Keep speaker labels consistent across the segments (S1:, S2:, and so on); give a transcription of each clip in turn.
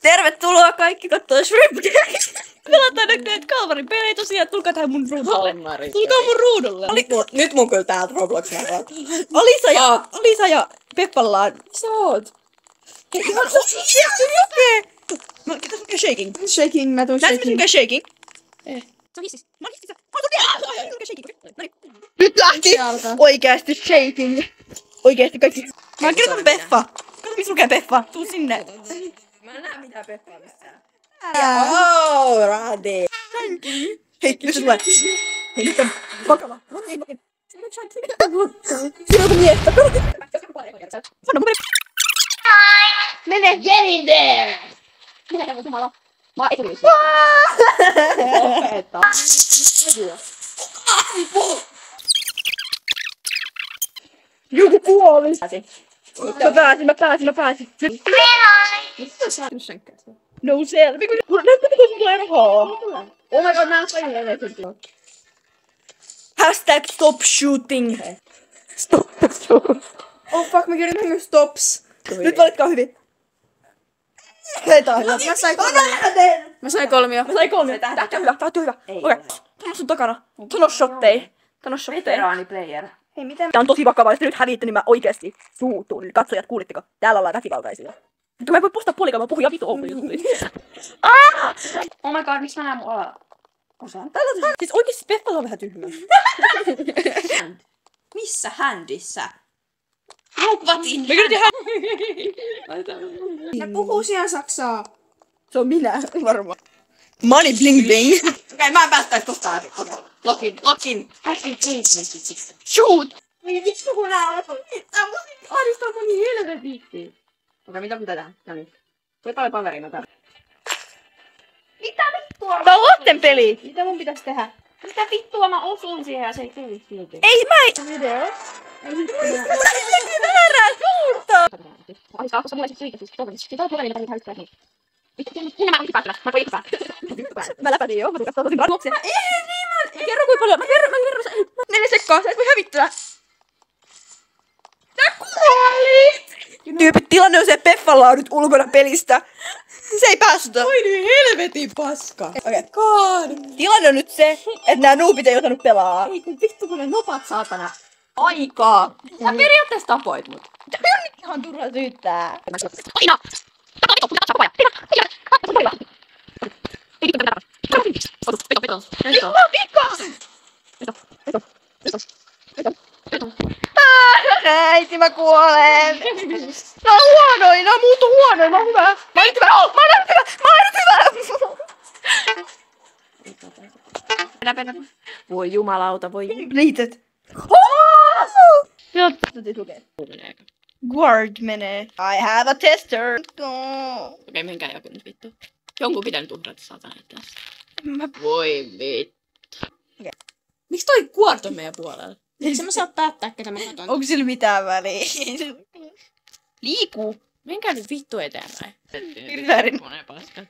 S1: Tervetuloa kaikki kattoo Shrimpcake. Pelataan nyt näitä Kalmarin pelejä tosiaan. Tulkaa tähän mun ruudulle. Tulkaa mun ruudulle.
S2: Nyt mun kyllä täältä Roblox-määrät.
S1: Alisa ja Peppallaan.
S2: Sä oot?
S1: Hei, ihan okei. Mä käyn shaking.
S2: Shaking, mä tuun
S1: Näetkö
S2: shaking.
S1: mä shaking? Se on hissis. Mä oon hississä. Mä oon shaking. Nyt lähti. Oikeesti shaking. Oikeesti kaikki. Mä kirjoitan Peffa. Kato missä lukee Peffa. Tuu sinne.
S2: Mä en näe mitään Peffaa missään. Oh, Radi.
S1: Hei, nyt se tulee. Hei, nyt on vakava. Siinä on kun miestä. Sano mun
S2: Mene, get in there!
S1: Mene, jumala. Mä oon etulissä.
S2: Lopeta.
S1: Joku kuoli. Mä pääsin. No siellä. Näyttäkö kun tulee rahaa?
S2: Oh my god, mä en tajua edes.
S1: Hashtag stop shooting.
S2: Oh fuck, mä kirjoitin myös stops.
S1: Nyt valitkaa hyvin. Hei, tää on hyvä.
S2: Mä sain kolmio. Mä sain kolmio.
S1: Mä sain 3. Tää on hyvä. Okei. Tää on sun takana. Tano shottei.
S2: Veteraaniplayer.
S1: Hei, miten? Tää on tosi vakavaa. Jos te nyt häviitte, niin mä oikeesti suutun. Katsojat, kuulitteko? Täällä ollaan väkivaltaisia. Mä en voi postaa puolikaan, mä puhun ihan vitu outo juttuja.
S2: Oh my god, miks mä näen mun osaan?
S1: Täällä on siis oikeesti Peppalla on vähän tyhmä.
S2: Missä händissä? Lupatin.
S1: Mä kirjoitin
S2: Ne puhuu siellä saksaa.
S1: Se on minä, varmaan. Money bling bling.
S2: Okei, mä en päästäis tosta ääri. Lokin.
S1: Shoot!
S2: Ei vittu kun nää on. Tää musiikki ahdistaa mun niin helvetitti. Okei, mitä pitää tehdä? No niin. Vetää paverina täällä. Mitä vittua?
S1: Tää on lasten peli.
S2: Mitä mun pitäis tehdä? Mitä vittua mä osun siihen ja se ei tuli silti.
S1: Ei mä ei.
S2: Video.
S1: Mä teki väärää suuntaan.
S2: Ahdistaa, koska mulla ei sit syytä. Pitää paverina tää häyttää niin. Minä mä oon päästä. Mä voin päästä.
S1: Mä läpätin jo. Mä tuun katsoa tosi karmuuksia. Mä kerron kuinka paljon. Mä kerron. 4 sekkaa. Sä et voi hävittyä. Tää kuoli! Tyypit, tilanne on se, että Peffalla on nyt ulkona pelistä. Se ei päässyt.
S2: Oi niin helvetin paska.
S1: Okei. God. Tilanne on nyt se, että nää noobit ei osannut pelaa.
S2: Ei kun vittu kun ne nopat saatana. Aikaa. Sä periaatteessa tapoit mut.
S1: Mitä on nyt ihan turha syyttää?
S2: Aina!
S1: Äiti, mä kuolen! Nää on huonoin, nää muuttuu huonoin, mä oon hyvä! Mä oon nyt hyvä!
S2: Voi jumalauta, voi
S1: Liitet. Guard menee. I have a tester.
S2: Okei, menkää joku nyt vittu. Jonkun pitää nyt uhrata saatana tässä.
S1: Mä...
S2: Voi vittu. Miksi toi kuort on meidän puolella?
S3: Miksi mä saa päättää, ketä mä katon?
S1: Onko sillä mitään väliä? Liikuu.
S2: Menkää nyt vittu eteenpäin.
S1: Väärin.
S2: Moneen paskat.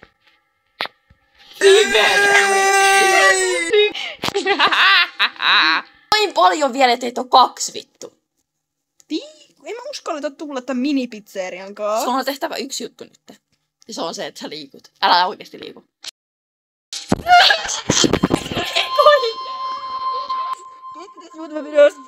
S2: Noin paljon vielä, että teitä on 2 vittu.
S1: En mä uskalleta tulla tän minipizzerian kanssa.
S2: Sun on tehtävä 1 juttu nyt. Ja se on se, että sä liikut. Älä oikeesti liiku.
S1: YouTube-videosta